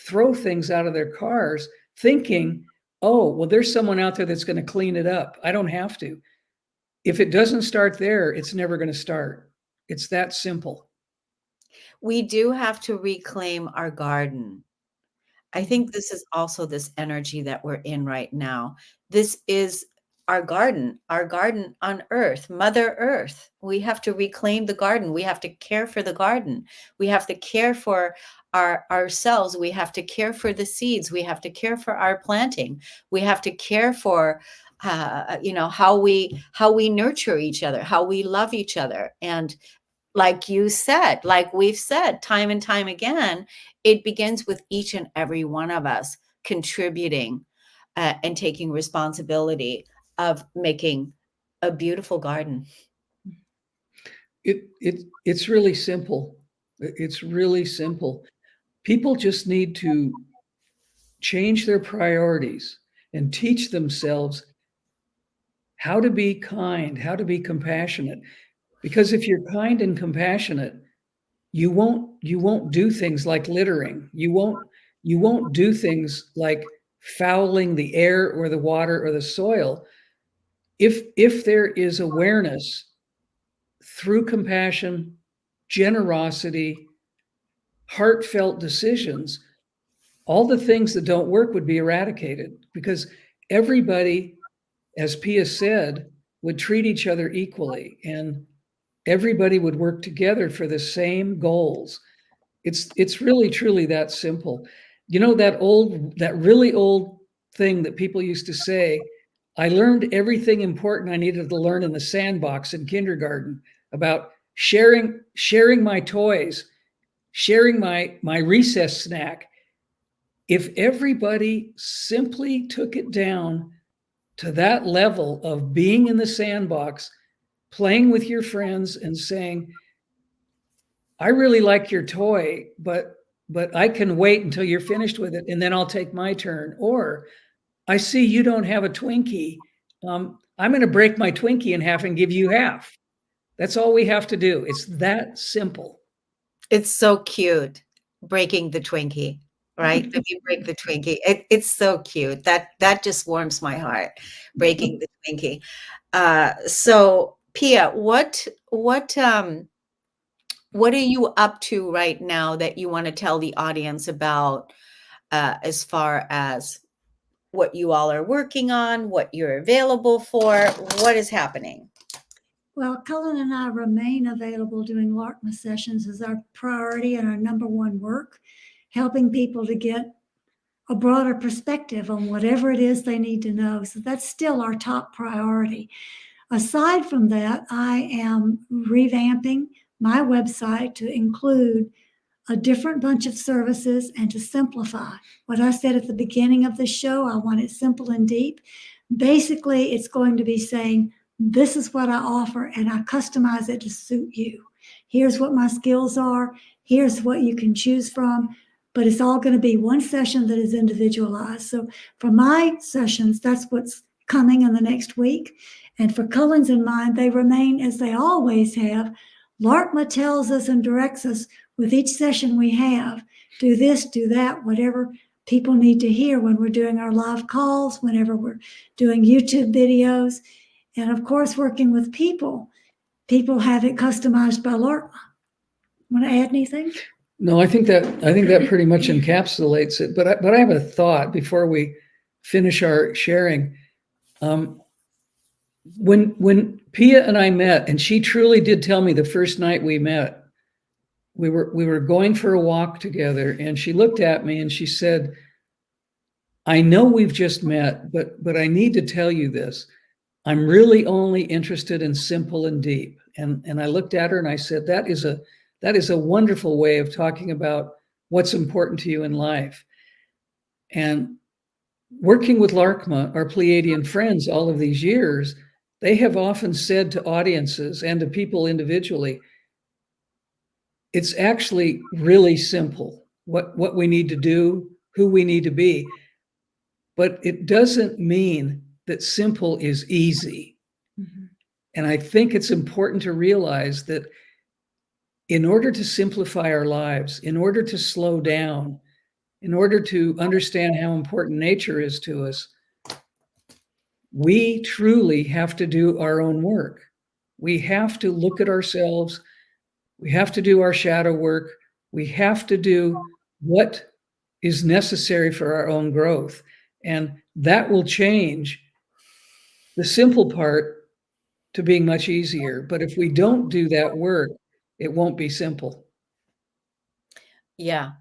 throw things out of their cars thinking, oh, well, there's someone out there that's going to clean it up, I don't have to. If it doesn't start there, it's never going to start. It's that simple. We do have to reclaim our garden. I think this is also this energy that we're in right now. This is our garden on Earth, Mother Earth. We have to reclaim the garden. We have to care for the garden. We have to care for ourselves. We have to care for the seeds. We have to care for our planting. We have to care for you know, how we nurture each other, how we love each other. And like you said, like we've said time and time again, it begins with each and every one of us contributing and taking responsibility of making a beautiful garden. It's really simple. It's really simple. People just need to change their priorities and teach themselves how to be kind, how to be compassionate. Because if you're kind and compassionate, you won't do things like littering. You won't do things like fouling the air or the water or the soil. If there is awareness through compassion, generosity, heartfelt decisions, all the things that don't work would be eradicated, because everybody, as Pia said, would treat each other equally, and everybody would work together for the same goals. It's really truly that simple. You know, that really old thing that people used to say, I learned everything important I needed to learn in the sandbox in kindergarten about sharing my toys, sharing my recess snack. If everybody simply took it down to that level of being in the sandbox, playing with your friends and saying, I really like your toy, but I can wait until you're finished with it and then I'll take my turn. Or I see you don't have a Twinkie. I'm going to break my Twinkie in half and give you half. That's all we have to do. It's that simple. It's so cute, breaking the Twinkie, right? Let me break the Twinkie. It's so cute. That just warms my heart, breaking the Twinkie. So Pia, what are you up to right now that you want to tell the audience about, as far as what you all are working on, what you're available for, what is happening? Well, Cullen and I remain available doing laarkmaa sessions as our priority and our number one work, helping people to get a broader perspective on whatever it is they need to know. So that's still our top priority. Aside from that, I am revamping my website to include a different bunch of services and to simplify. What I said at the beginning of the show, I want it simple and deep. Basically, it's going to be saying, this is what I offer, and I customize it to suit you. Here's what my skills are. Here's what you can choose from. But it's all going to be one session that is individualized. So for my sessions, that's what's coming in the next week. And for Cullen's and mine, they remain as they always have. laarkmaa tells us and directs us with each session we have, do this, do that, whatever people need to hear when we're doing our live calls, whenever we're doing YouTube videos, and of course, working with people. People have it customized by laarkmaa. Want to add anything? No, I think that pretty much encapsulates it. But I have a thought before we finish our sharing. When Pia and I met, and she truly did tell me the first night we met, we were going for a walk together, and she looked at me and she said, I know we've just met, but I need to tell you this. I'm really only interested in simple and deep. And I looked at her and I said, that is a wonderful way of talking about what's important to you in life. And working with laarkmaa, our Pleiadian friends, all of these years, they have often said to audiences and to people individually, it's actually really simple, what we need to do, who we need to be. But it doesn't mean that simple is easy. Mm-hmm. And I think it's important to realize that in order to simplify our lives, in order to slow down, in order to understand how important nature is to us, we truly have to do our own work. We have to look at ourselves. We have to do our shadow work. We have to do what is necessary for our own growth. And that will change the simple part to being much easier. But if we don't do that work, it won't be simple. Yeah.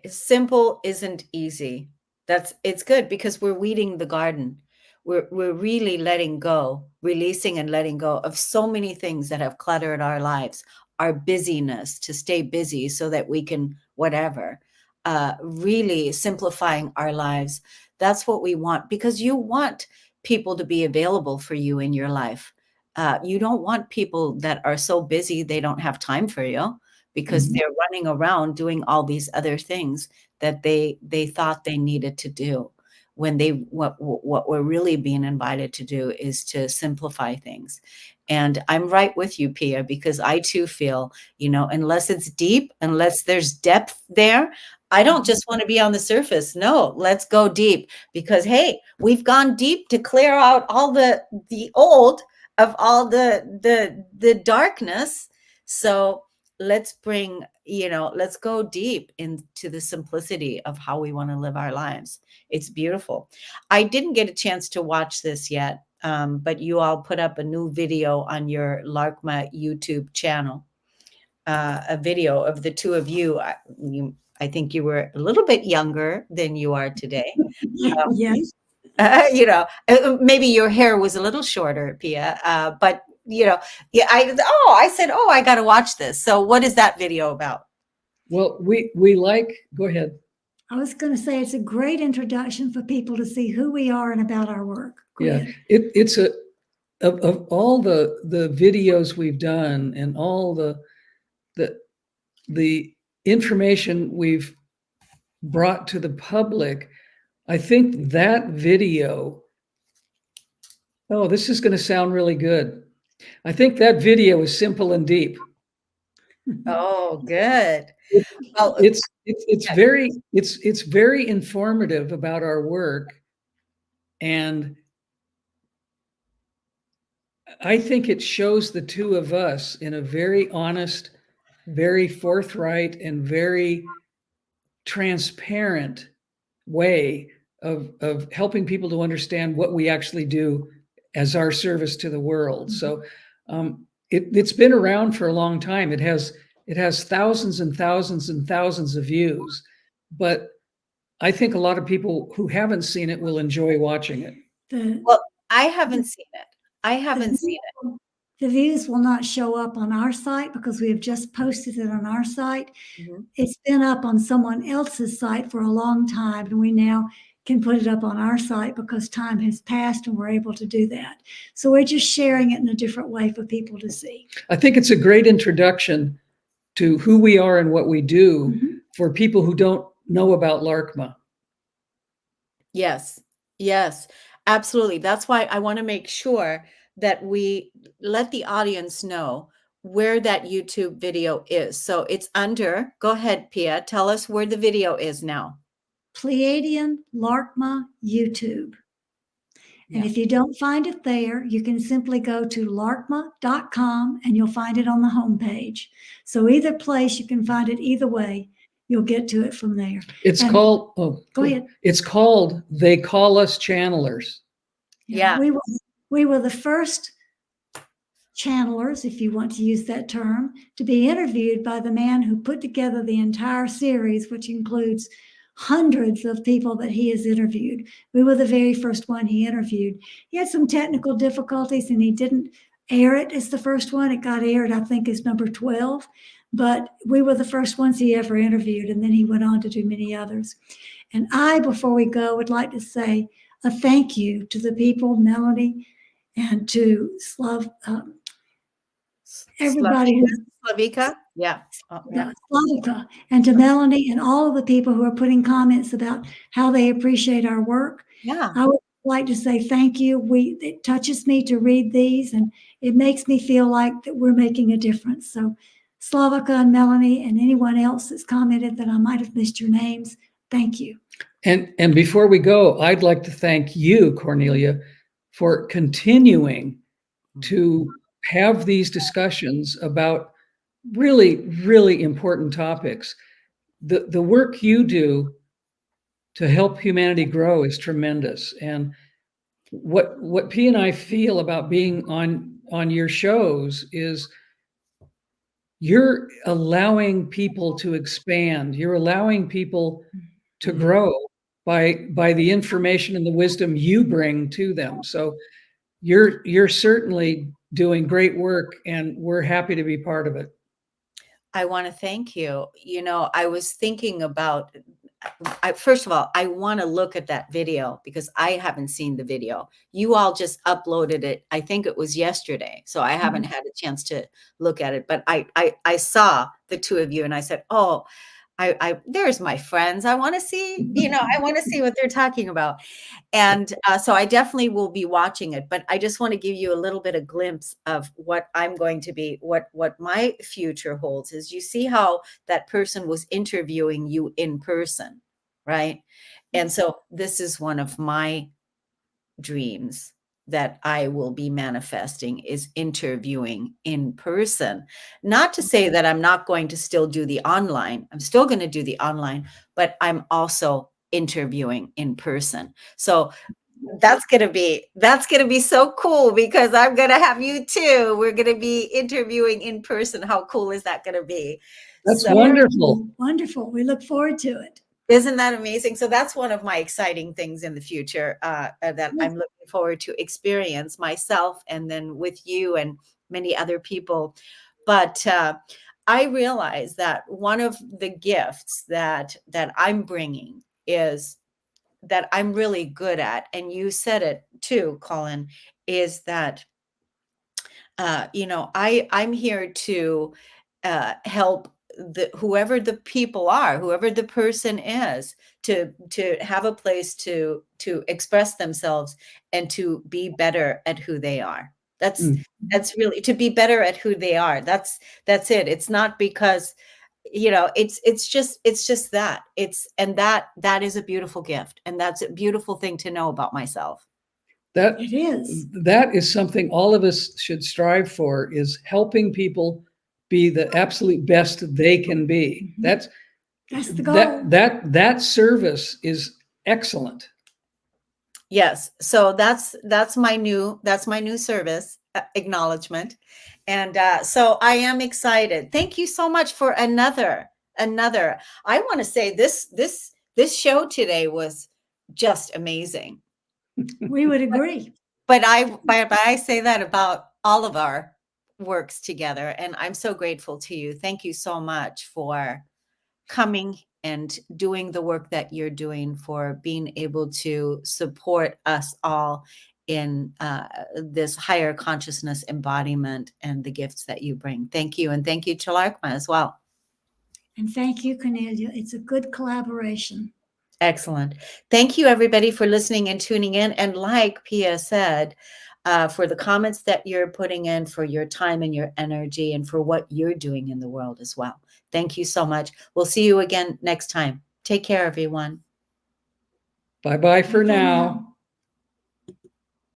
Simple isn't easy. It's good because we're weeding the garden. We're really letting go, releasing and letting go of so many things that have cluttered our lives, our busyness, to stay busy so that we can whatever, really simplifying our lives. That's what we want, because you want people to be available for you in your life. You don't want people that are so busy they don't have time for you, because they're running around doing all these other things that they thought they needed to do, when what we're really being invited to do is to simplify things. And I'm right with you, Pia, because I too feel, unless it's deep, unless there's depth there, I don't just want to be on the surface. No, let's go deep, because hey, we've gone deep to clear out all the old of all the darkness. So let's let's go deep into the simplicity of how we want to live our lives. It's beautiful. I didn't get a chance to watch this yet, but you all put up a new video on your laarkmaa YouTube channel, a video of the two of you. I think you were a little bit younger than you are today. Yes. Maybe your hair was a little shorter, Pia, but I said, I got to watch this. So what is that video about? Well, go ahead. I was going to say it's a great introduction for people to see who we are and about our work. Go ahead. It's of all the videos we've done and all the information we've brought to the public, I think that video, this is going to sound really good. I think that video is simple and deep. Oh, good. It- Well, it's very informative about our work, and I think it shows the two of us in a very honest, very forthright, and very transparent way of helping people to understand what we actually do as our service to the world. So it's been around for a long time. It has thousands and thousands and thousands of views, but I think a lot of people who haven't seen it will enjoy watching it. well, I haven't seen it. I haven't seen it. The views will not show up on our site because we have just posted it on our site. It's been up on someone else's site for a long time, and we now can put it up on our site because time has passed and we're able to do that. So we're just sharing it in a different way for people to see. I think it's a great introduction to who we are and what we do for people who don't know about laarkmaa. Yes, yes, absolutely. That's why I want to make sure that we let the audience know where that YouTube video is. So it's under, go ahead, Pia, tell us where the video is now. Pleiadian laarkmaa YouTube. And if you don't find it there, you can simply go to laarkmaa.com and you'll find it on the homepage. So either place, you can find it either way. You'll get to it from there. It's called, go ahead. It's called They Call Us Channelers. Yeah. We were the first channelers, if you want to use that term, to be interviewed by the man who put together the entire series, which includes hundreds of people that he has interviewed. We were the very first one he interviewed. He had some technical difficulties and he didn't air it as the first one. It got aired, I think, as number 12, but we were the first ones he ever interviewed, and then he went on to do many others. And I, before we go, would like to say a thank you to the people, Melanie, and to everybody. Slavika? Yeah. Slavika, and to Melanie and all of the people who are putting comments about how they appreciate our work. Yeah. I would like to say thank you. It touches me to read these, and it makes me feel like that we're making a difference. So Slavika and Melanie and anyone else that's commented that I might have missed your names, thank you. And before we go, I'd like to thank you, Kornelia, for continuing to have these discussions about really, really important topics. The work you do to help humanity grow is tremendous. And what P and I feel about being on your shows is you're allowing people to expand. You're allowing people to grow by the information and the wisdom you bring to them. So you're certainly doing great work, and we're happy to be part of it. I want to thank you. You know, I was thinking about, first of all, I want to look at that video because I haven't seen the video. You all just uploaded it. I think it was yesterday. So I haven't had a chance to look at it, but I saw the two of you and I said, oh, there's my friends. I want to see, I want to see what they're talking about. And so I definitely will be watching it, but I just want to give you a little bit of glimpse of what I'm going to be, what my future holds. Is you see how that person was interviewing you in person, right? And so this is one of my dreams that I will be manifesting, is interviewing in person. Not to say that I'm not going to still do the online. I'm still going to do the online, but I'm also interviewing in person. So that's going to be so cool because I'm going to have you too. We're going to be interviewing in person. How cool is that going to be? That's wonderful. Wonderful. We look forward to it. Isn't that amazing? So that's one of my exciting things in the future that I'm looking forward to experience myself, and then with you and many other people. But I realize that one of the gifts that I'm bringing is that I'm really good at, and you said it too, Cullen, is that I'm here to help whoever the people are, whoever the person is, to have a place to express themselves and to be better at who they are. That's really to be better at who they are. That's it. It's not because, it's just that that is a beautiful gift. And that's a beautiful thing to know about myself. It is. That is something all of us should strive for, is helping people be the absolute best they can be. That's the goal. That service is excellent. Yes. So that's my new service, acknowledgement. And so I am excited. Thank you so much for another. I want to say this show today was just amazing. We would agree. But I say that about all of our works together. And I'm so grateful to you. Thank you so much for coming and doing the work that you're doing, for being able to support us all in this higher consciousness embodiment and the gifts that you bring. Thank you. And thank you to laarkmaa as well. And thank you, Kornelia. It's a good collaboration. Excellent. Thank you, everybody, for listening and tuning in. And like Pia said, for the comments that you're putting in, for your time and your energy, and for what you're doing in the world as well. Thank you so much. We'll see you again next time. Take care, everyone. Bye-bye for now.